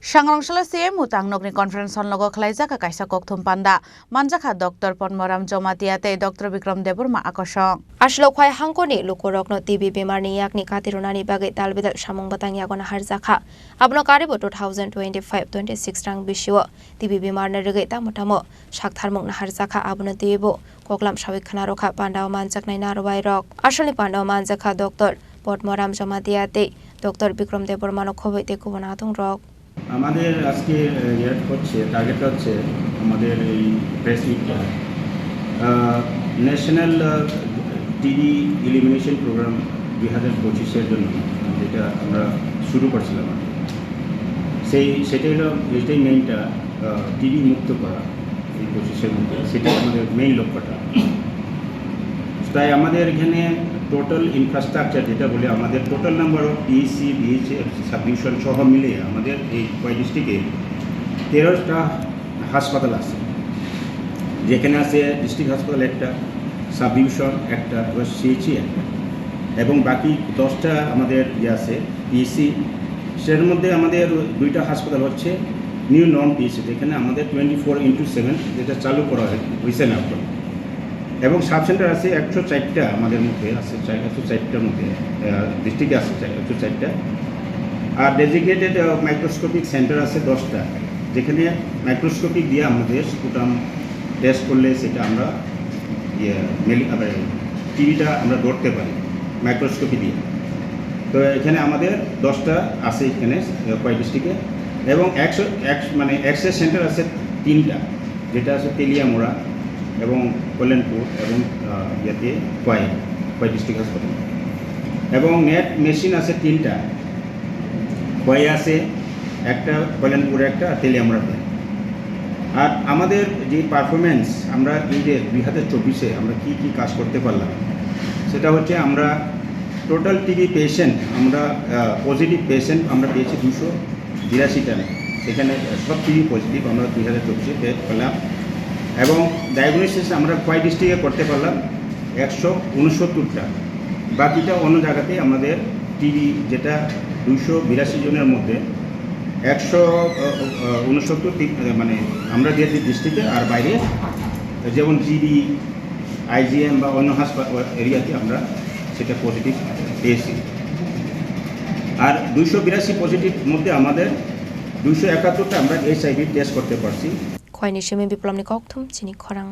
Sangrongshalo CM utang nokni conference hall logo khlaijaka kaisa kokthum panda manjaka Dr. Ponmaram Jomatiate Dr. Bikram Deburma akosong Ashlo khwai hangkoni lukorokno TB bemarni yakni katirunani bagai talbidal samung batang yagona harjaka abno karibo 2025-26 rang bishiwo TB bemarna regai tamotamo shaktharmung na harjaka abno debo koklam shawik khana rokha pandaw manjak nai narwai rok asli pandaw manjaka Dr. Ponmaram Jomatiate Dr. Bikram Deburma no khoboite kubona tung rok আমাদের আজকে target হচ্ছে আমাদের এই press মিটটা national TB elimination program 2025-এর জন্য যেটা আমরা শুরু করছিলাম এটাই মেইনটা টিবি মুক্ত করা এই 25-এর মধ্যে সেটাই আমাদের মেইন লক্ষ্যটা। তাই আমাদের এখানে টোটাল ইনফ্রাস্ট্রাকচার যেটা বলে আমাদের total number of PSC BHF sub division সহ মিলে আমাদের এই কয় ডিস্ট্রিক্টে 13টা হাসপাতাল আছে, যেখানে আছে ডিস্ট্রিক্ট হাসপাতাল একটা, সাব ডিভিশন একটা, সিএইচসি একটা, এবং বাকি 10টা আমাদের আছে পিএসসি। সের মধ্যে আমাদের 2টা হাসপাতাল হচ্ছে নিউ নন পিএসসি, যেখানে আমাদের 24/7 যেটা চালু করা হয়েছে না এখন, এবং সাব সেন্টার আছে 104টা আমাদের মধ্যে আছে, 104টার মধ্যে ডিস্ট্রিক্টে আছে 104টা, আর ডেজিগনেটেড মাইক্রোস্কোপিক সেন্টার আছে 10টা, যেখানে মাইক্রোস্কোপিক দিয়ে আমাদের স্পুটাম টেস্ট করলে সেটা আমরা টিভিটা আমরা ধরতে পারি মাইক্রোস্কোপি দিয়ে। তো এখানে আমাদের 10টা আছে এখানে কয় ডিস্ট্রিক্টে, এবং এক্সরে সেন্টার আছে 3টা, যেটা আছে তেলিয়ামোড়া এবং কল্যাণপুর এবং কয় ডিস্ট্রিক্ট হাসপাতাল, এবং নেট মেশিন আছে 3টা, কয় আছে একটা, কল্যাণপুরে একটা, তেলিয়ামোড়াতে। আর আমাদের যে পারফরমেন্স আমরা এই যে 2024-এ আমরা কি কাজ করতে পারলাম সেটা হচ্ছে আমরা টোটাল টিবি পেশেন্ট আমরা পজিটিভ পেশেন্ট আমরা পেয়েছি 282টা, সেখানে সব টিবি পজিটিভ আমরা 2024-এ পেলাম, এবং ডায়াগনোসিস আমরা কয় ডিস্ট্রিক্টে করতে পারলাম 169টা, বাকিটা অন্য জায়গাতেই আমাদের টিবি যেটা 282 জনের মধ্যে 169 আমরা দিয়েছি ডিস্ট্রিক্টে, আর বাইরে যেমন জিবি আইজিএম বা অন্য হাসপাতাল এরিয়াতে আমরা সেটা পজিটিভ পেয়েছি। আর 282 পজিটিভ মধ্যে আমাদের 271টা আমরা HIV টেস্ট করতে পারছি। খয়নি সেমি বিপ্লবনি kokthum chini khorang